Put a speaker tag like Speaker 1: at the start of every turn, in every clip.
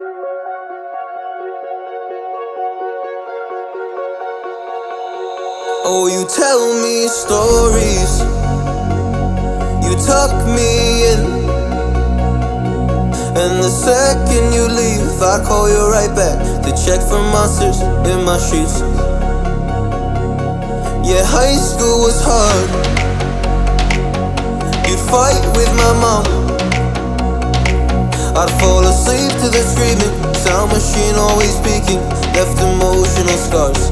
Speaker 1: Oh, you tell me stories, you tuck me in, and the second you leave I call you right back to check for monsters in my sheets. Yeah, high school was hard. You'd fight with my mom, I'd fall asleep to the screaming, sound machine always speaking, left emotional scars.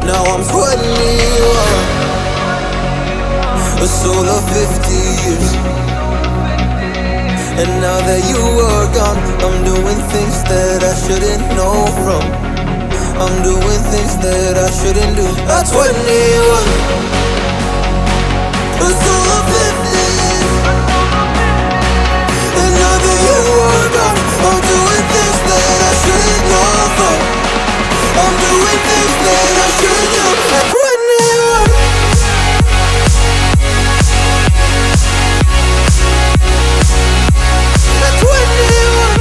Speaker 1: Now I'm 21, a soul of 50 years. And now that you are gone, I'm doing things that I shouldn't know from. I'm doing things that I shouldn't do. At 21, a soul of 50 years. And now that you are gone, I'm doing things that I shouldn't know from. I'm doing things that I shouldn't do. At 21. At 21.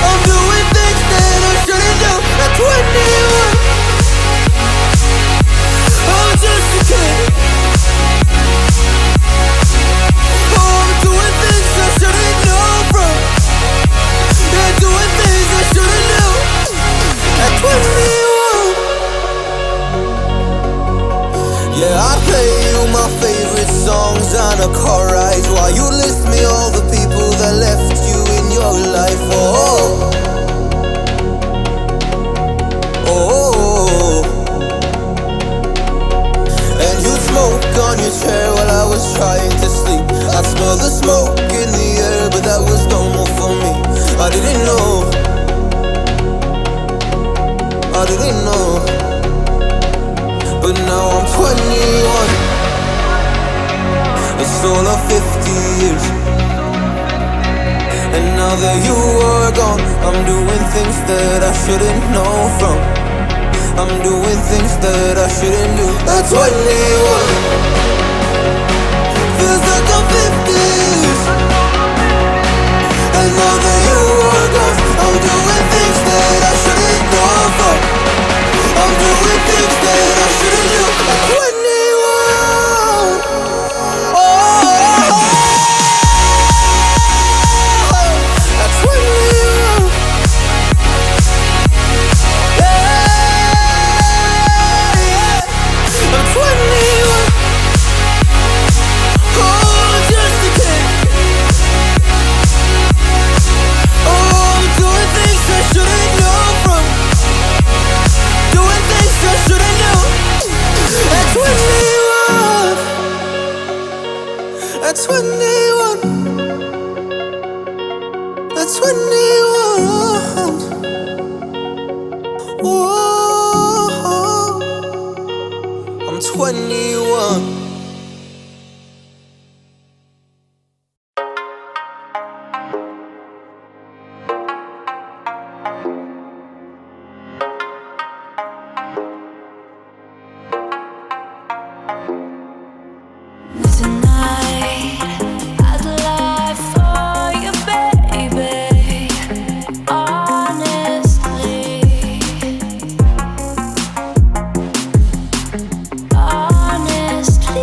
Speaker 1: I'm doing things that I shouldn't do. At 21. I'm just a kid. Oh, I'm doing things I shouldn't know from. Yeah, doing things I shouldn't do. At 21. Yeah, I play you my favorite songs on a car ride while you list me all the people that left you in your life. Oh, oh, and you smoke on your chair while I was trying to sleep. I smell the smoke in the air, but that was normal for me. I didn't know, I didn't know. But now I'm 21, a soul of 50 years. And now that you are gone, I'm doing things that I shouldn't know from. I'm doing things that I shouldn't do. At 21, feels like I'm 50 years. And now that you are gone, I'm doing things that I shouldn't know from. I'm doing things that I shouldn't do. At 21. Oh, at 21. Yeah, I'm 21. Oh, I'm just a kid. Oh, I'm doing things I shouldn't know from. Doing things I shouldn't do. At 21. At 21. At 21. Oh, I'm 21.
Speaker 2: Honestly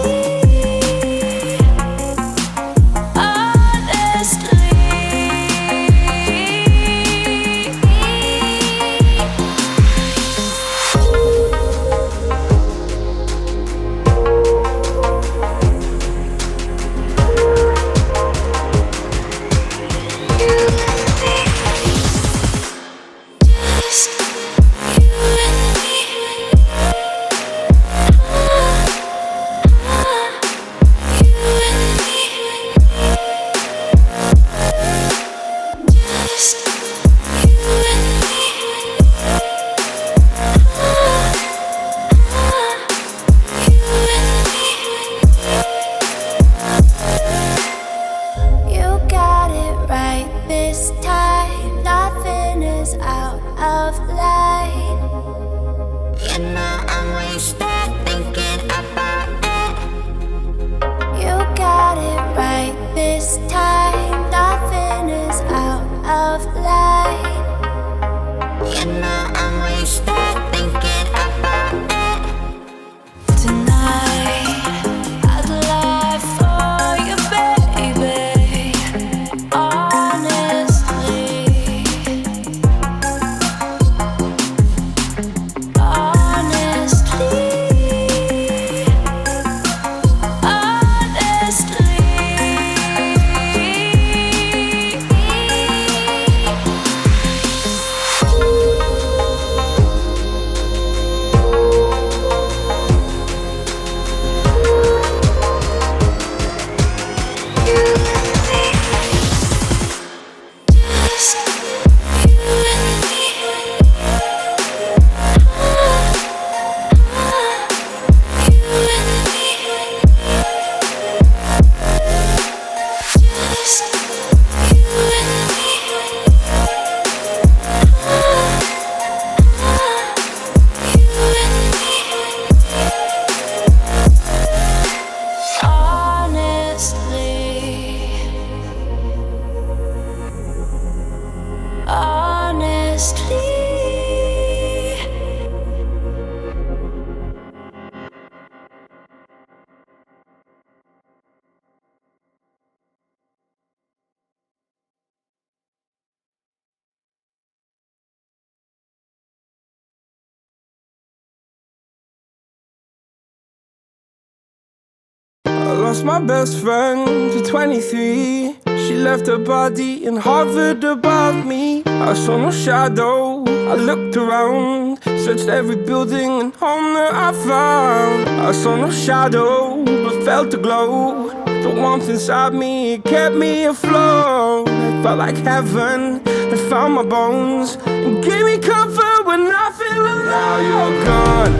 Speaker 1: lost my best friend to 23. She left her body and hovered above me. I saw no shadow, I looked around, searched every building and home that I found. I saw no shadow, but felt a glow. The warmth inside me, it kept me afloat. It felt like heaven had found my bones and gave me comfort when I feel alone. Now you're gone,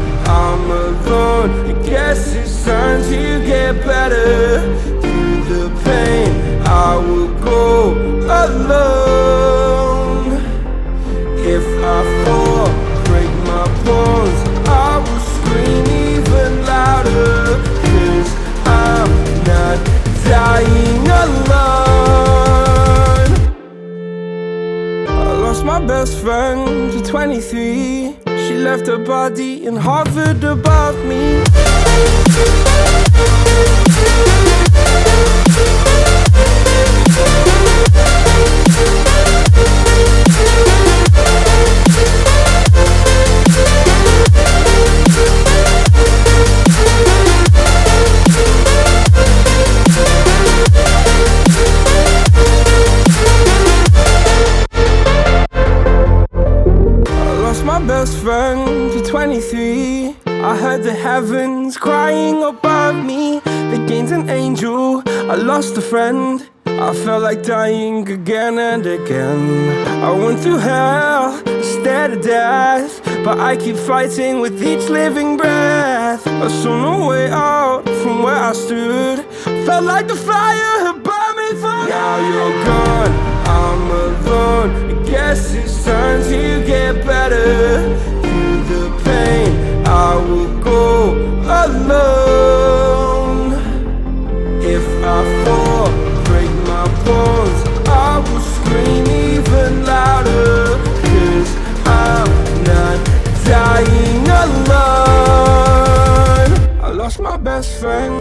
Speaker 1: I'm alone. I guess it's time to get better. Through the pain, I will go alone. If I fall, break my bones, I will scream even louder. 'Cause I'm not dying alone. I lost my best friend to 23. She left her body and hovered above me. My best friend to 23. I heard the heavens crying above me. They gained an angel, I lost a friend. I felt like dying again and again. I went through hell, stared at death, but I keep fighting with each living breath. I saw no way out from where I stood. Felt like the fire had burned me through. Now you're gone, I'm alone. I guess it's time to get better. Through the pain, I will go alone. If I fall, break my bones, I will scream even louder. 'Cause I'm not dying alone. I lost my best friend.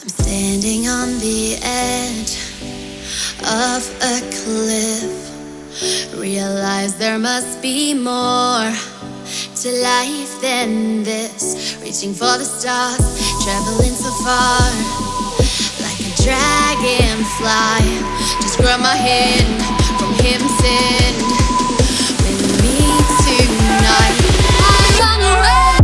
Speaker 2: I'm standing on the edge of a cliff. Realize there must be more to life than this. Reaching for the stars, traveling so far, like a dragonfly. Just grab my hand from him, send with me tonight. I'm gonna run.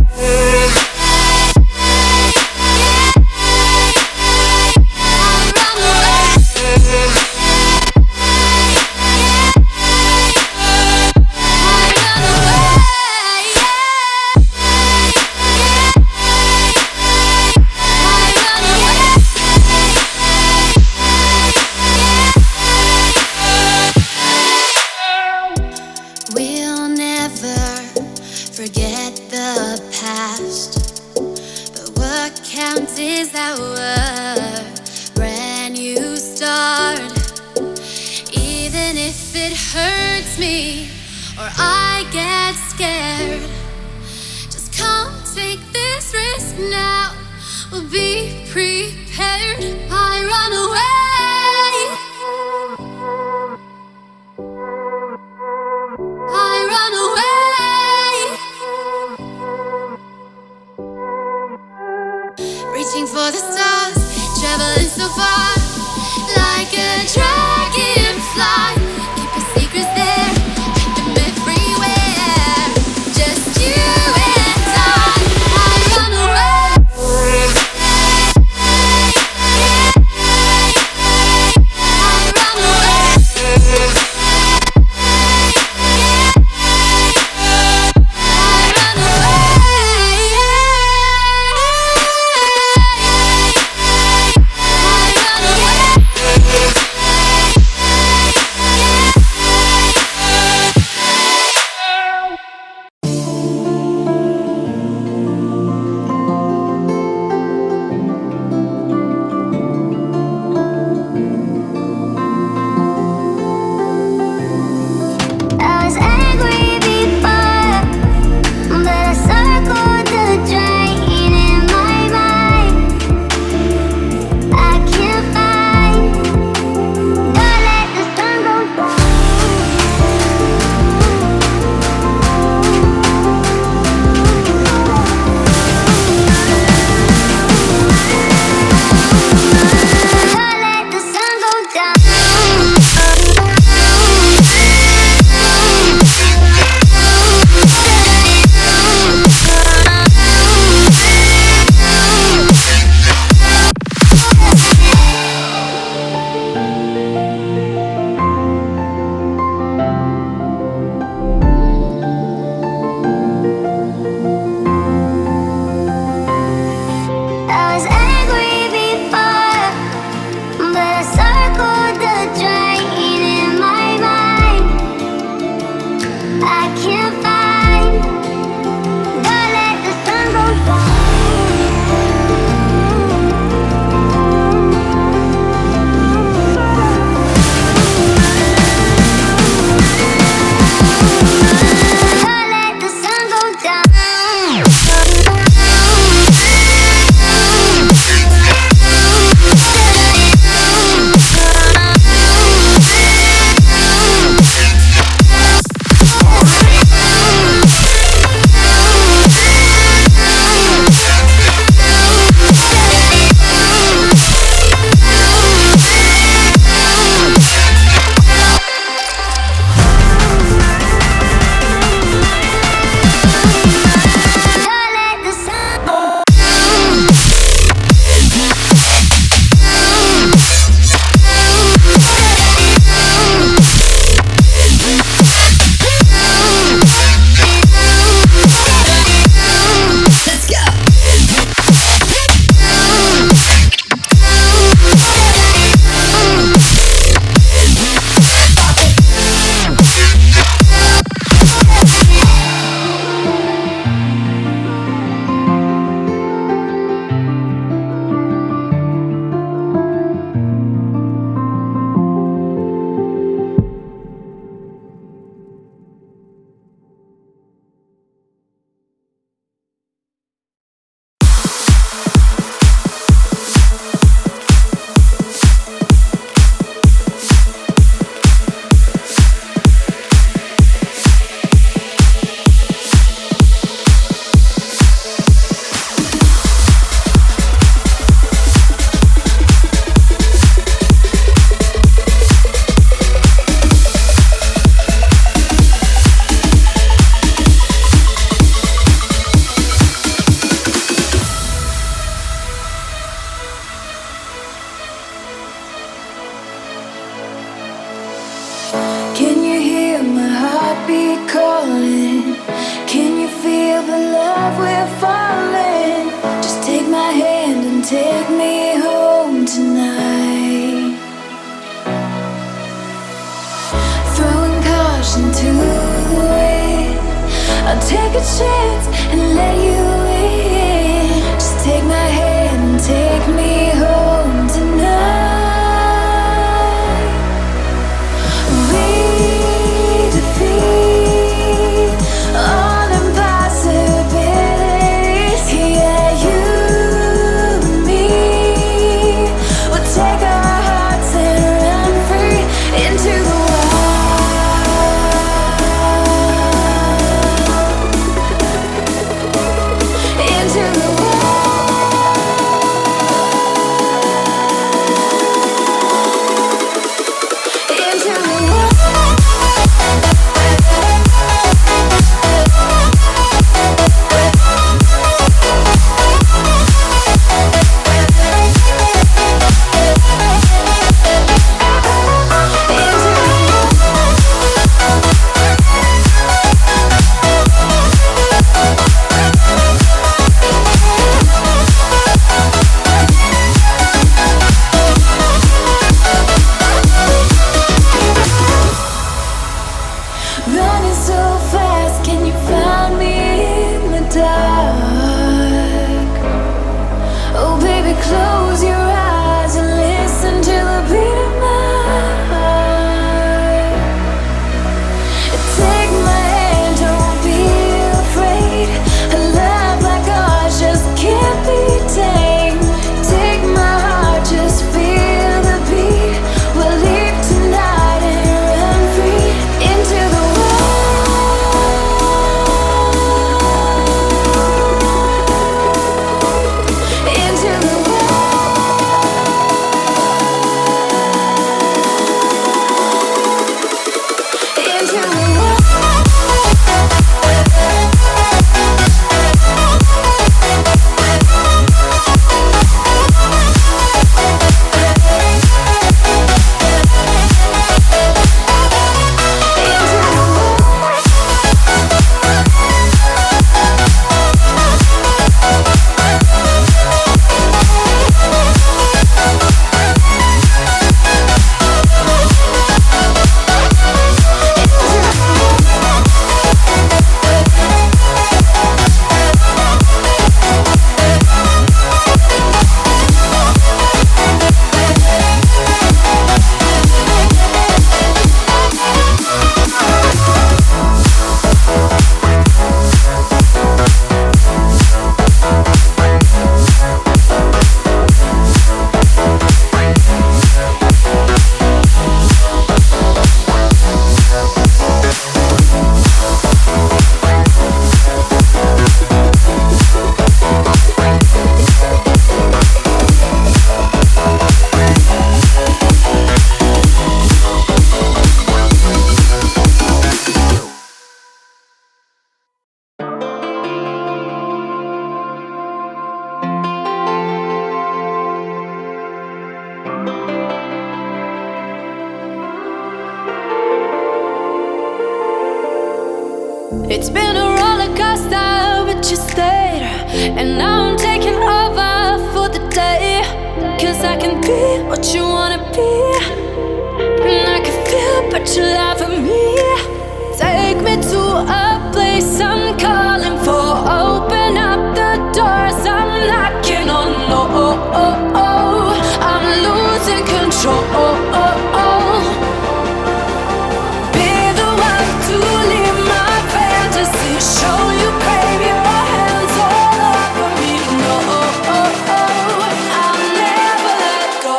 Speaker 3: heartbeat calling. Can you feel the love we're falling? Just take my hand and take me home tonight. Throwing caution to the wind, I'll take a chance and let you in. Just take my hand and take me home tonight. We defeat all impossibilities. Yeah, you and me, we'll take our hearts and run free into the into the running so fast, can you find me in the dark? Oh baby, close your eyes and listen to the beat of my heart. Take my hand, don't be afraid. A love like ours just can't be tamed. Take my heart, just feel the beat. We'll leave tonight and run free into the into the into the It's been a roller coaster, but you stayed. And now I'm taking over for the day. Cause I can be what you wanna be. And I can feel but you laugh at me. Take me to a place I'm calling for. Open up the doors, I'm knocking on. Oh, I'm losing control. Be the one to leave my fantasy. Show you, babe, your hands all over me. No, I'll never let go.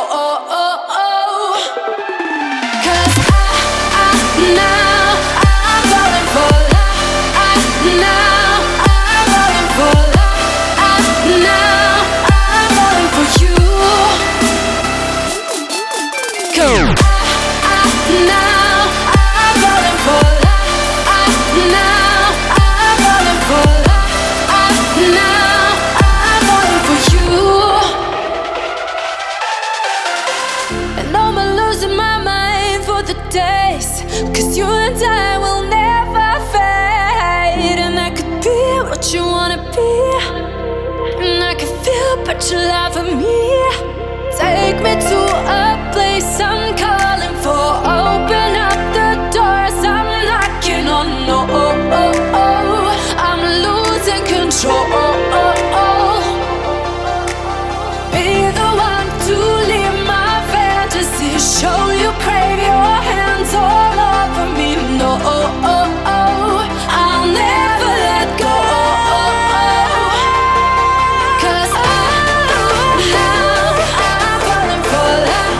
Speaker 3: Cause now I'm falling for love. Now I'm falling for love. Now I'm falling for you. Now I'm falling for love. Now I'm falling for love. Now I'm falling for you. And I'm losing my mind for the days. Cause you and I will never you laugh at me? Take me to a place I'm calling for. Open up the doors I'm knocking on. No, I'm losing control. Be the one to leave my fantasy. Show you crave your hands all over me. No, I'll never let go. 'Cause now I'm falling for love.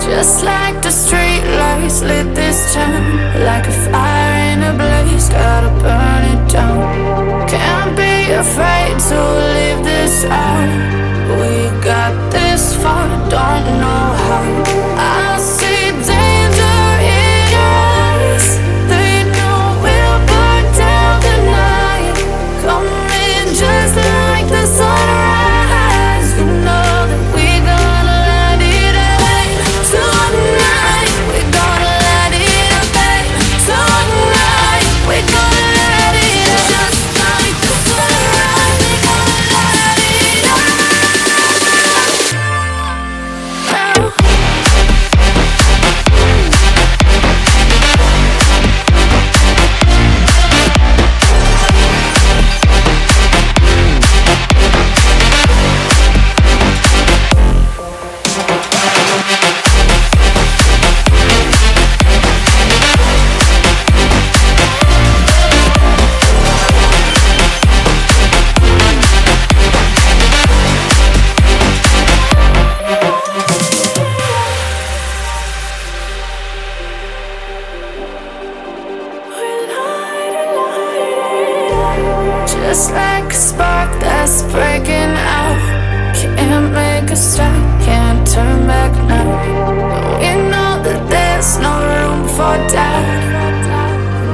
Speaker 3: Just like the street lights lit this town, like a fire in a blaze, gotta burn it down. Can't be afraid to leave this out. We got this far, don't know how. I see danger in your eyes. They know we'll burn down the night. Coming just like the sunrise. You know that we're gonna let it away. Tonight, we're gonna let it away. Tonight, we're gonna let it away. Just like the sunrise, we're gonna let it away. Just like a spark that's breaking out. Can't make a stop, can't turn back now. We know that there's no room for doubt.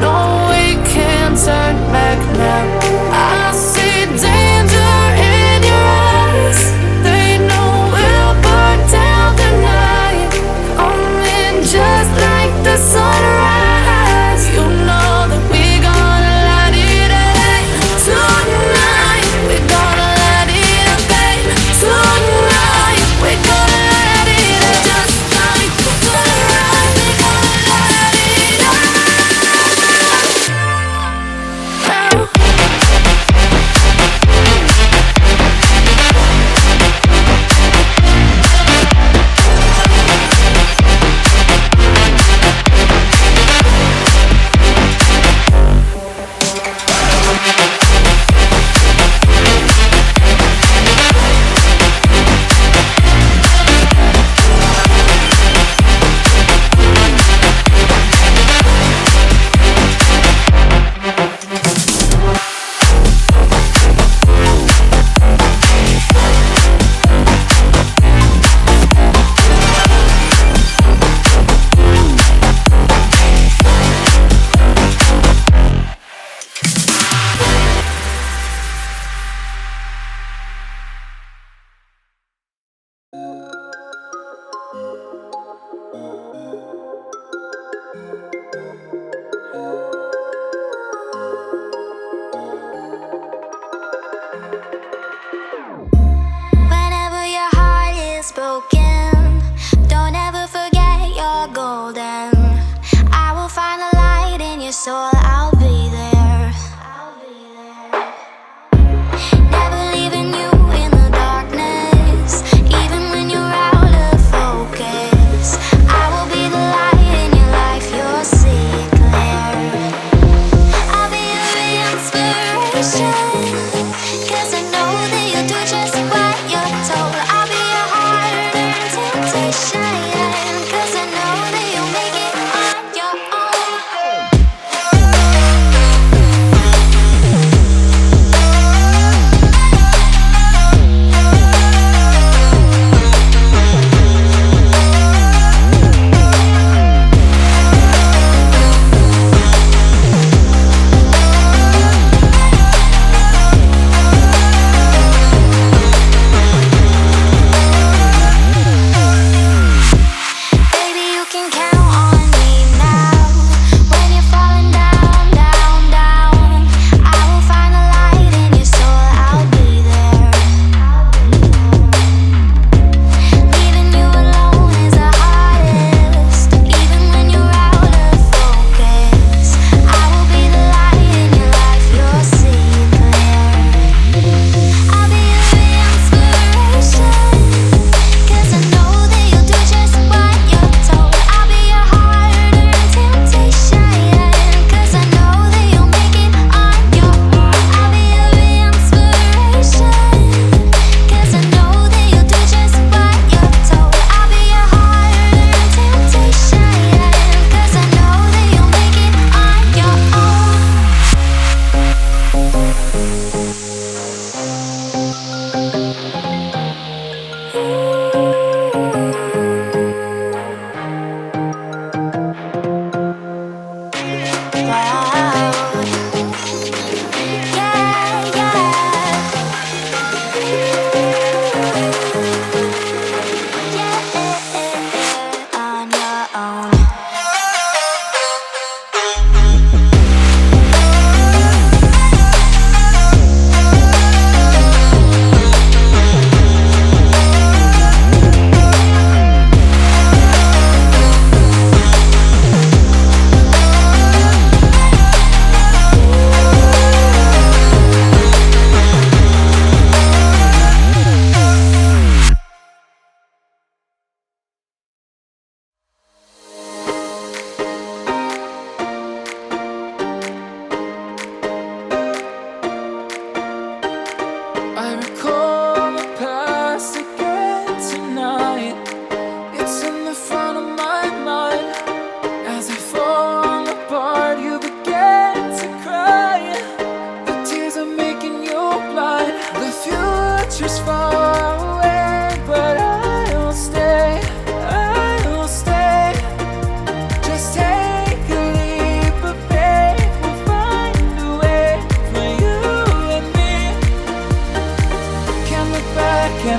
Speaker 3: No, we can't turn back now. I see danger in your eyes. They know we'll burn down the night. Coming just like the sunrise. You know that we're gonna let it away. Tonight, we're gonna let it away. Tonight, we're gonna let it away. Just like the sunrise, we're gonna let it away.
Speaker 2: Whenever your heart is broken, don't ever forget you're golden. I will find the light in your soul, I'll be there.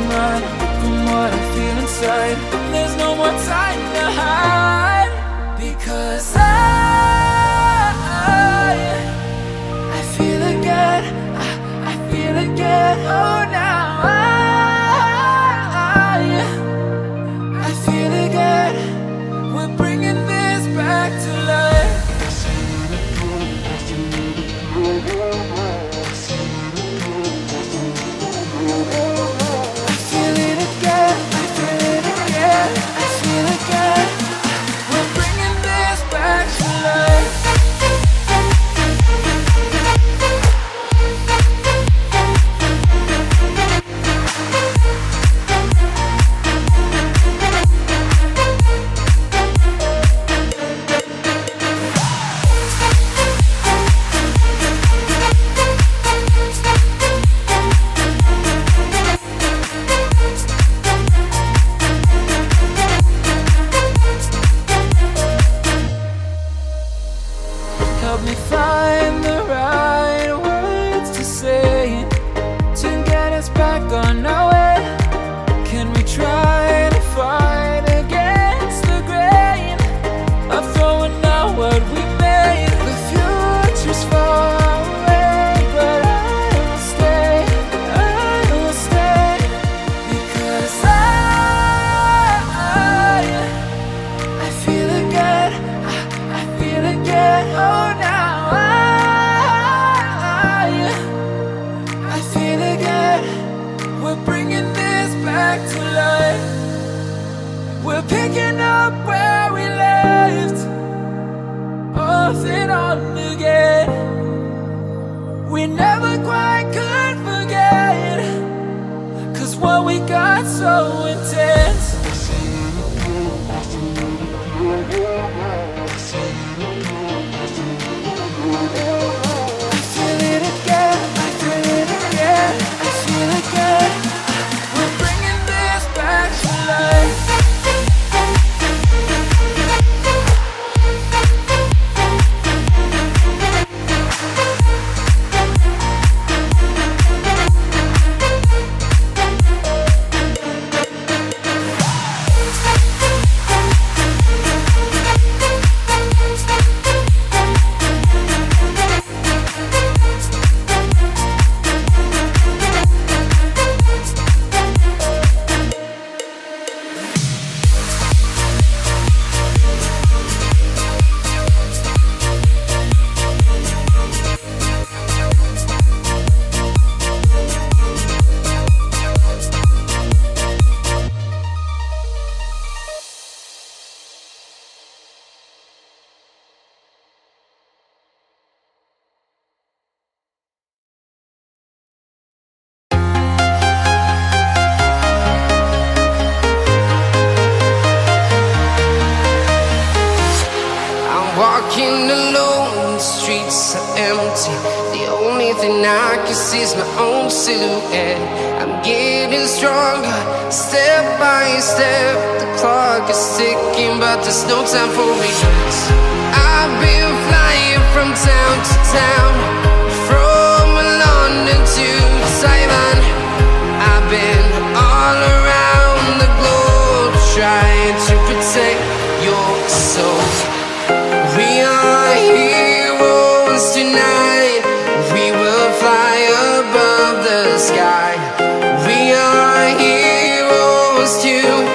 Speaker 1: run from what I feel inside. There's no more time to hide, because I feel again, I feel again. Oh, now I feel again. We're bringing this back to life. I feel it again, I feel it again, I feel again. We're bringing this back to life. Help me find the right words to say to get us back on our way. Can we try to fight against the grain of throwing out what we made? The future's far away, but I will stay, because I feel again, I feel again. Oh, now I feel again. We're bringing this back to life. We're picking up where we left off and on again. We never quite could forget, 'cause what we got so intense. I feel it again, I feel it again, I feel again. We're bringing this back to life.
Speaker 4: Walking alone, the streets are empty. The only thing I can see is my own silhouette. I'm getting stronger, step by step. The clock is ticking, but there's no time for regrets. I've been flying from town to town, from London to Taiwan. I've been all around the globe, trying to protect your soul. We are heroes tonight. We will fly above the sky. We are heroes tonight.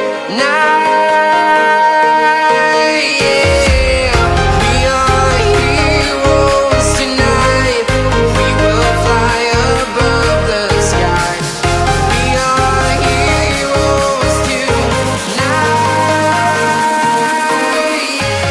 Speaker 4: Yeah. We are heroes tonight. We will fly above the sky. We are heroes tonight. Yeah.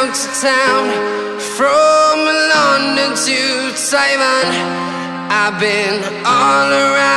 Speaker 4: town to town, from London to Taiwan. I've been all around.